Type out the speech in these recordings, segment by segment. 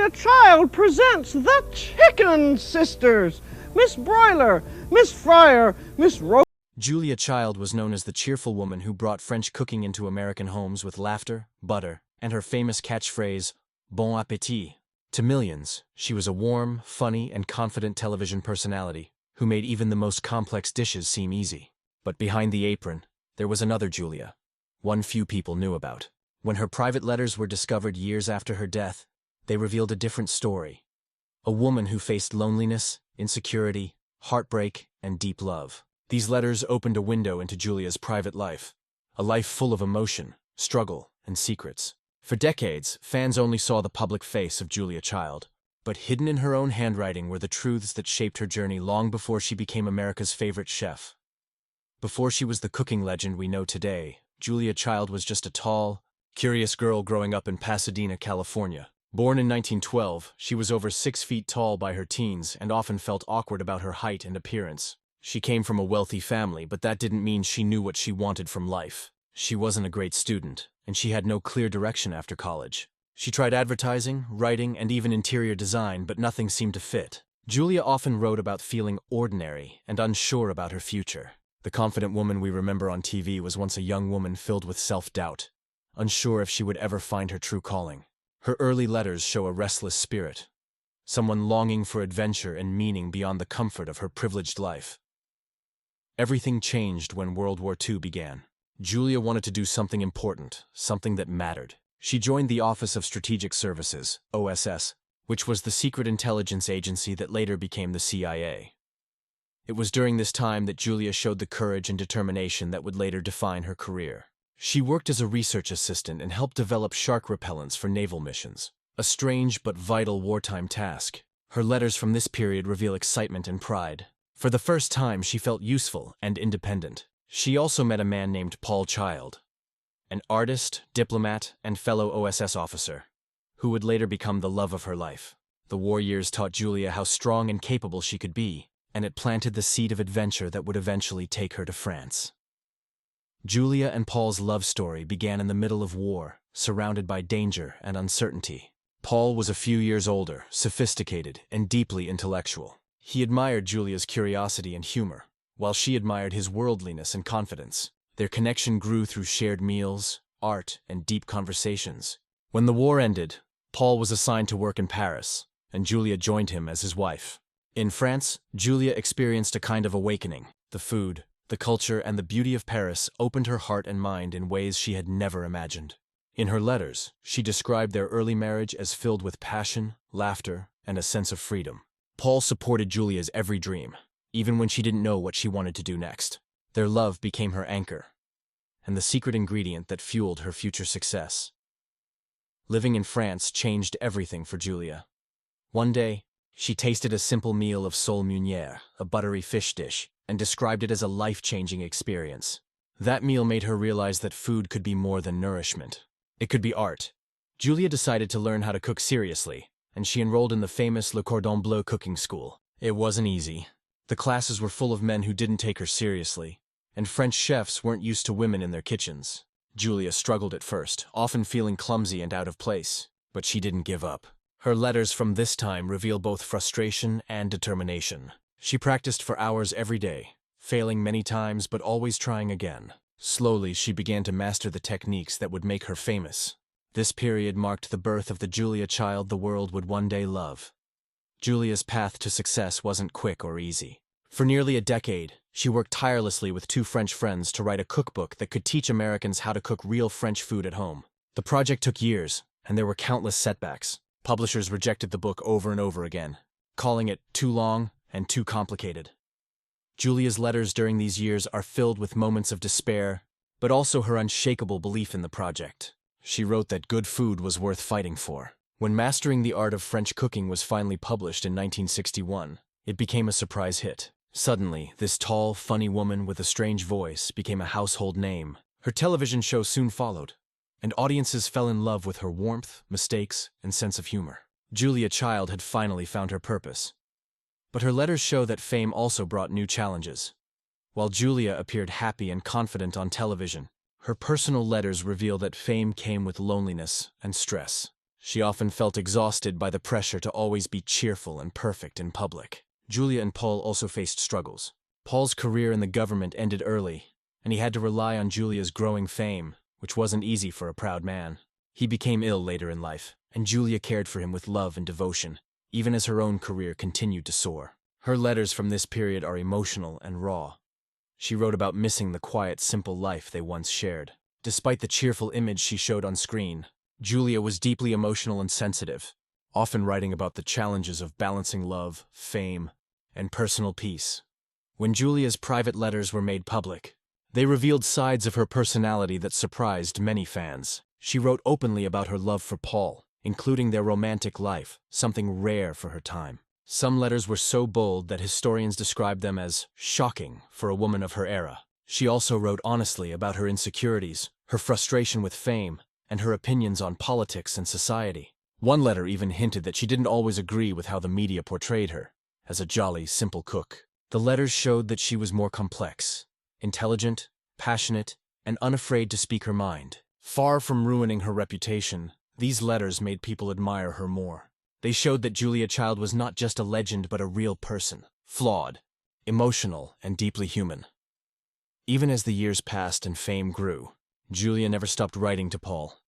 Julia Child presents the Chicken Sisters. Miss Broiler, Miss Fryer, Miss Julia Child was known as the cheerful woman who brought French cooking into American homes with laughter, butter, and her famous catchphrase, Bon appétit. To millions, she was a warm, funny, and confident television personality who made even the most complex dishes seem easy. But behind the apron, there was another Julia, one few people knew about. When her private letters were discovered years after her death, they revealed a different story. A woman who faced loneliness, insecurity, heartbreak, and deep love. These letters opened a window into Julia's private life, a life full of emotion, struggle, and secrets. For decades, fans only saw the public face of Julia Child, but hidden in her own handwriting were the truths that shaped her journey long before she became America's favorite chef. Before she was the cooking legend we know today, Julia Child was just a tall, curious girl growing up in Pasadena, California. Born in 1912, she was over 6 feet tall by her teens and often felt awkward about her height and appearance. She came from a wealthy family, but that didn't mean she knew what she wanted from life. She wasn't a great student, and she had no clear direction after college. She tried advertising, writing, and even interior design, but nothing seemed to fit. Julia often wrote about feeling ordinary and unsure about her future. The confident woman we remember on TV was once a young woman filled with self-doubt, unsure if she would ever find her true calling. Her early letters show a restless spirit, someone longing for adventure and meaning beyond the comfort of her privileged life. Everything changed when World War II began. Julia wanted to do something important, something that mattered. She joined the Office of Strategic Services, OSS, which was the secret intelligence agency that later became the CIA. It was during this time that Julia showed the courage and determination that would later define her career. She worked as a research assistant and helped develop shark repellents for naval missions, a strange but vital wartime task. Her letters from this period reveal excitement and pride. For the first time, she felt useful and independent. She also met a man named Paul Child, an artist, diplomat, and fellow OSS officer, who would later become the love of her life. The war years taught Julia how strong and capable she could be, and it planted the seed of adventure that would eventually take her to France. Julia and Paul's love story began in the middle of war, surrounded by danger and uncertainty. Paul was a few years older, sophisticated, and deeply intellectual. He admired Julia's curiosity and humor, while she admired his worldliness and confidence. Their connection grew through shared meals, art, and deep conversations. When the war ended, Paul was assigned to work in Paris, and Julia joined him as his wife. In France, Julia experienced a kind of awakening. The food, the culture, and the beauty of Paris opened her heart and mind in ways she had never imagined. In her letters, she described their early marriage as filled with passion, laughter, and a sense of freedom. Paul supported Julia's every dream, even when she didn't know what she wanted to do next. Their love became her anchor, and the secret ingredient that fueled her future success. Living in France changed everything for Julia. One day, she tasted a simple meal of sole meunière, a buttery fish dish, and described it as a life-changing experience. That meal made her realize that food could be more than nourishment. It could be art. Julia decided to learn how to cook seriously, and she enrolled in the famous Le Cordon Bleu cooking school. It wasn't easy. The classes were full of men who didn't take her seriously, and French chefs weren't used to women in their kitchens. Julia struggled at first, often feeling clumsy and out of place, but she didn't give up. Her letters from this time reveal both frustration and determination. She practiced for hours every day, failing many times but always trying again. Slowly, she began to master the techniques that would make her famous. This period marked the birth of the Julia Child the world would one day love. Julia's path to success wasn't quick or easy. For nearly a decade, she worked tirelessly with 2 French friends to write a cookbook that could teach Americans how to cook real French food at home. The project took years, and there were countless setbacks. Publishers rejected the book over and over again, calling it too long and too complicated. Julia's letters during these years are filled with moments of despair, but also her unshakable belief in the project. She wrote that good food was worth fighting for. When Mastering the Art of French Cooking was finally published in 1961, it became a surprise hit. Suddenly, this tall, funny woman with a strange voice became a household name. Her television show soon followed, and audiences fell in love with her warmth, mistakes, and sense of humor. Julia Child had finally found her purpose. But her letters show that fame also brought new challenges. While Julia appeared happy and confident on television, her personal letters reveal that fame came with loneliness and stress. She often felt exhausted by the pressure to always be cheerful and perfect in public. Julia and Paul also faced struggles. Paul's career in the government ended early, and he had to rely on Julia's growing fame, which wasn't easy for a proud man. He became ill later in life, and Julia cared for him with love and devotion, even as her own career continued to soar. Her letters from this period are emotional and raw. She wrote about missing the quiet, simple life they once shared. Despite the cheerful image she showed on screen, Julia was deeply emotional and sensitive, often writing about the challenges of balancing love, fame, and personal peace. When Julia's private letters were made public, they revealed sides of her personality that surprised many fans. She wrote openly about her love for Paul, including their romantic life, something rare for her time. Some letters were so bold that historians described them as shocking for a woman of her era. She also wrote honestly about her insecurities, her frustration with fame, and her opinions on politics and society. One letter even hinted that she didn't always agree with how the media portrayed her, as a jolly, simple cook. The letters showed that she was more complex, intelligent, passionate, and unafraid to speak her mind. Far from ruining her reputation, these letters made people admire her more. They showed that Julia Child was not just a legend but a real person, flawed, emotional, and deeply human. Even as the years passed and fame grew, Julia never stopped writing to Paul.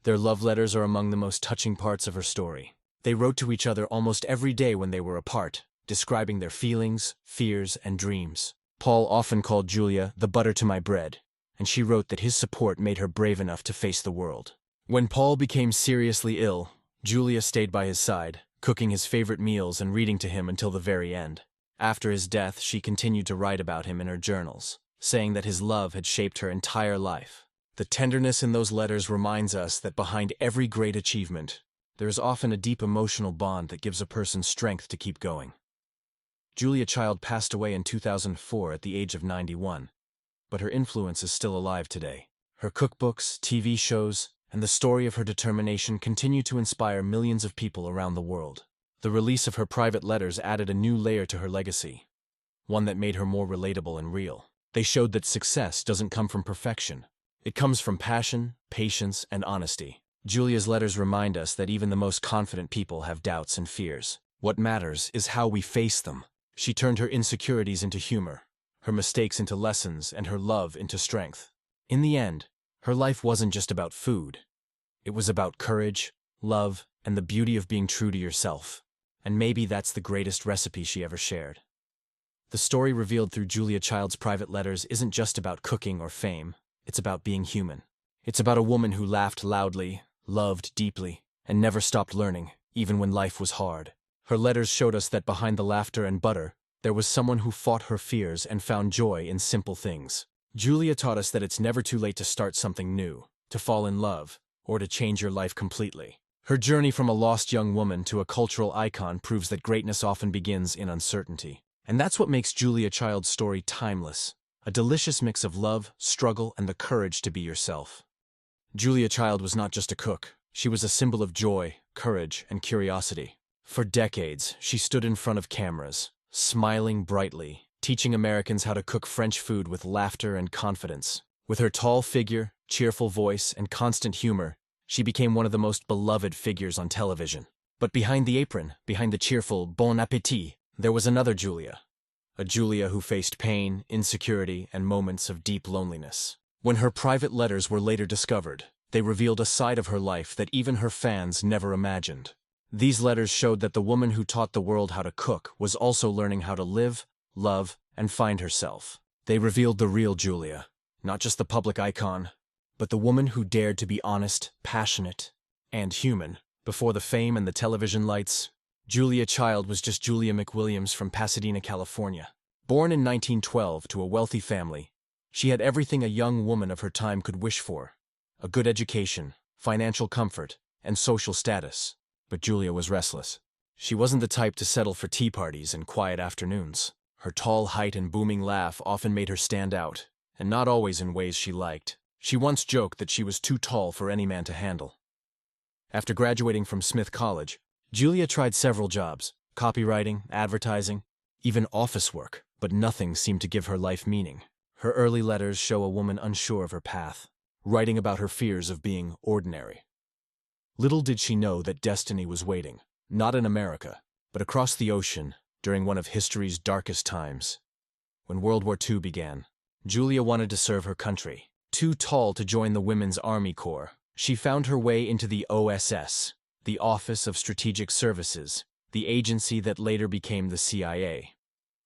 Their love letters are among the most touching parts of her story. They wrote to each other almost every day when they were apart, describing their feelings, fears, and dreams. Paul often called Julia the butter to my bread, and she wrote that his support made her brave enough to face the world. When Paul became seriously ill, Julia stayed by his side, cooking his favorite meals and reading to him until the very end. After his death, she continued to write about him in her journals, saying that his love had shaped her entire life. The tenderness in those letters reminds us that behind every great achievement, there is often a deep emotional bond that gives a person strength to keep going. Julia Child passed away in 2004 at the age of 91, but her influence is still alive today. Her cookbooks, TV shows, and the story of her determination continue to inspire millions of people around the world. The release of her private letters added a new layer to her legacy, one that made her more relatable and real. They showed that success doesn't come from perfection. It comes from passion, patience, and honesty. Julia's letters remind us that even the most confident people have doubts and fears. What matters is how we face them. She turned her insecurities into humor, her mistakes into lessons, and her love into strength. In the end, her life wasn't just about food. It was about courage, love, and the beauty of being true to yourself. And maybe that's the greatest recipe she ever shared. The story revealed through Julia Child's private letters isn't just about cooking or fame. It's about being human. It's about a woman who laughed loudly, loved deeply, and never stopped learning, even when life was hard. Her letters showed us that behind the laughter and butter, there was someone who fought her fears and found joy in simple things. Julia taught us that it's never too late to start something new, to fall in love, or to change your life completely. Her journey from a lost young woman to a cultural icon proves that greatness often begins in uncertainty. And that's what makes Julia Child's story timeless. A delicious mix of love, struggle, and the courage to be yourself. Julia Child was not just a cook. She was a symbol of joy, courage, and curiosity. For decades, she stood in front of cameras, smiling brightly, teaching Americans how to cook French food with laughter and confidence. With her tall figure, cheerful voice, and constant humor, she became one of the most beloved figures on television. But behind the apron, behind the cheerful bon appétit, there was another Julia. A Julia who faced pain, insecurity, and moments of deep loneliness. When her private letters were later discovered, they revealed a side of her life that even her fans never imagined. These letters showed that the woman who taught the world how to cook was also learning how to live, love, and find herself. They revealed the real Julia, not just the public icon, but the woman who dared to be honest, passionate, and human. Before the fame and the television lights, Julia Child was just Julia McWilliams from Pasadena, California. Born in 1912 to a wealthy family, she had everything a young woman of her time could wish for: a good education, financial comfort, and social status. But Julia was restless. She wasn't the type to settle for tea parties and quiet afternoons. Her tall height and booming laugh often made her stand out, and not always in ways she liked. She once joked that she was too tall for any man to handle. After graduating from Smith College, Julia tried several jobs: copywriting, advertising, even office work, but nothing seemed to give her life meaning. Her early letters show a woman unsure of her path, writing about her fears of being ordinary. Little did she know that destiny was waiting, not in America, but across the ocean during one of history's darkest times. When World War II began, Julia wanted to serve her country. Too tall to join the Women's Army Corps, she found her way into the OSS, the Office of Strategic Services, the agency that later became the CIA.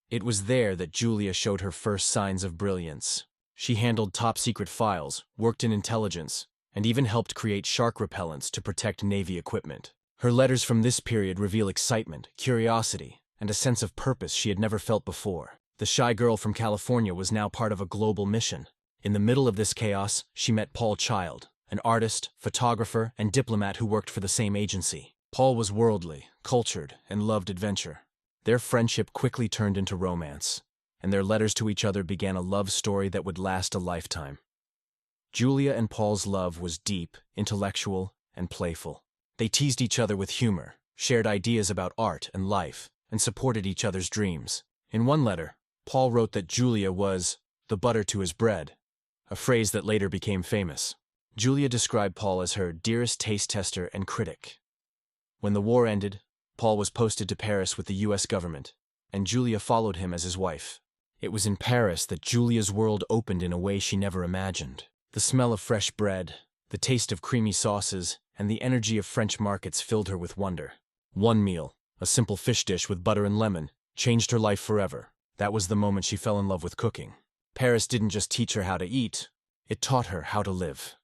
It was there that Julia showed her first signs of brilliance. She handled top-secret files, worked in intelligence, and even helped create shark repellents to protect Navy equipment. Her letters from this period reveal excitement, curiosity, and a sense of purpose she had never felt before. The shy girl from California was now part of a global mission. In the middle of this chaos, she met Paul Child, an artist, photographer, and diplomat who worked for the same agency. Paul was worldly, cultured, and loved adventure. Their friendship quickly turned into romance, and their letters to each other began a love story that would last a lifetime. Julia and Paul's love was deep, intellectual, and playful. They teased each other with humor, shared ideas about art and life, and supported each other's dreams. In one letter, Paul wrote that Julia was the butter to his bread, a phrase that later became famous. Julia described Paul as her dearest taste tester and critic. When the war ended, Paul was posted to Paris with the U.S. government, and Julia followed him as his wife. It was in Paris that Julia's world opened in a way she never imagined. The smell of fresh bread, the taste of creamy sauces, and the energy of French markets filled her with wonder. One meal, a simple fish dish with butter and lemon, changed her life forever. That was the moment she fell in love with cooking. Paris didn't just teach her how to eat, it taught her how to live.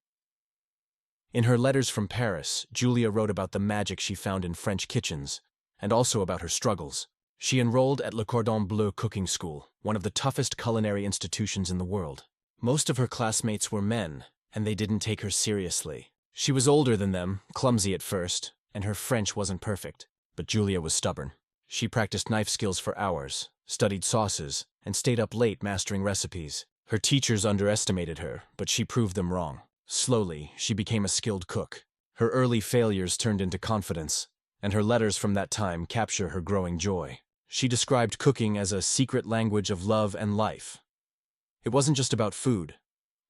In her letters from Paris, Julia wrote about the magic she found in French kitchens, and also about her struggles. She enrolled at Le Cordon Bleu cooking school, one of the toughest culinary institutions in the world. Most of her classmates were men, and they didn't take her seriously. She was older than them, clumsy at first, and her French wasn't perfect. But Julia was stubborn. She practiced knife skills for hours, studied sauces, and stayed up late mastering recipes. Her teachers underestimated her, but she proved them wrong. Slowly, she became a skilled cook. Her early failures turned into confidence, and her letters from that time capture her growing joy. She described cooking as a secret language of love and life. It wasn't just about food.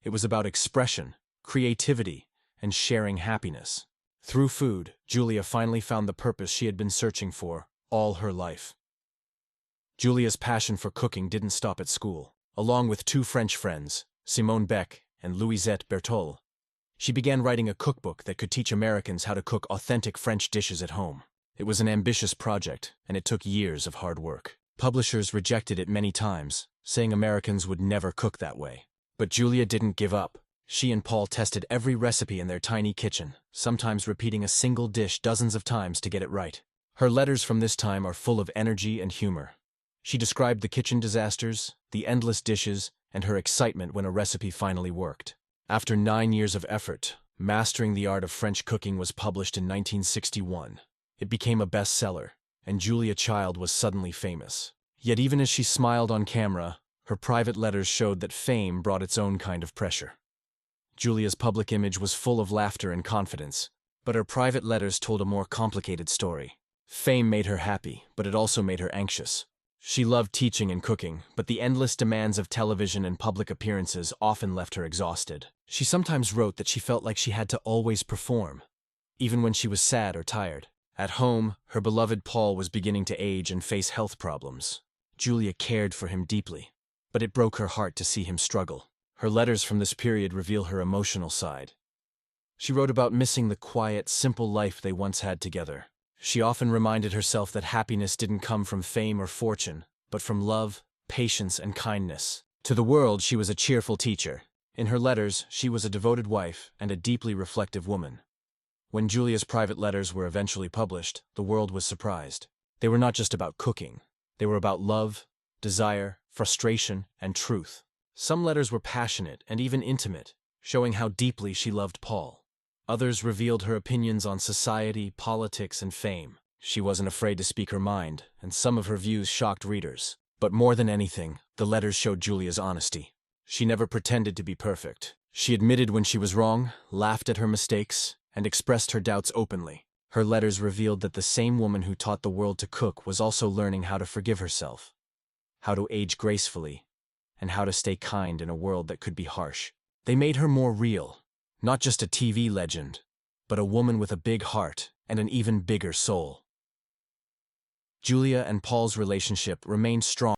It was about expression, creativity, and sharing happiness. Through food, Julia finally found the purpose she had been searching for all her life. Julia's passion for cooking didn't stop at school. Along with two French friends, Simone Beck and Louisette Bertholle, she began writing a cookbook that could teach Americans how to cook authentic French dishes at home. It was an ambitious project, and it took years of hard work. Publishers rejected it many times, saying Americans would never cook that way. But Julia didn't give up. She and Paul tested every recipe in their tiny kitchen, sometimes repeating a single dish dozens of times to get it right. Her letters from this time are full of energy and humor. She described the kitchen disasters, the endless dishes, and her excitement when a recipe finally worked. After 9 years of effort, Mastering the Art of French Cooking was published in 1961. It became a bestseller, and Julia Child was suddenly famous. Yet even as she smiled on camera, her private letters showed that fame brought its own kind of pressure. Julia's public image was full of laughter and confidence, but her private letters told a more complicated story. Fame made her happy, but it also made her anxious. She loved teaching and cooking, but the endless demands of television and public appearances often left her exhausted. She sometimes wrote that she felt like she had to always perform, even when she was sad or tired. At home, her beloved Paul was beginning to age and face health problems. Julia cared for him deeply, but it broke her heart to see him struggle. Her letters from this period reveal her emotional side. She wrote about missing the quiet, simple life they once had together. She often reminded herself that happiness didn't come from fame or fortune, but from love, patience, and kindness. To the world, she was a cheerful teacher. In her letters, she was a devoted wife and a deeply reflective woman. When Julia's private letters were eventually published, the world was surprised. They were not just about cooking. They were about love, desire, frustration, and truth. Some letters were passionate and even intimate, showing how deeply she loved Paul. Others revealed her opinions on society, politics, and fame. She wasn't afraid to speak her mind, and some of her views shocked readers. But more than anything, the letters showed Julia's honesty. She never pretended to be perfect. She admitted when she was wrong, laughed at her mistakes, and expressed her doubts openly. Her letters revealed that the same woman who taught the world to cook was also learning how to forgive herself, how to age gracefully, and how to stay kind in a world that could be harsh. They made her more real, not just a TV legend, but a woman with a big heart and an even bigger soul. Julia and Paul's relationship remained strong.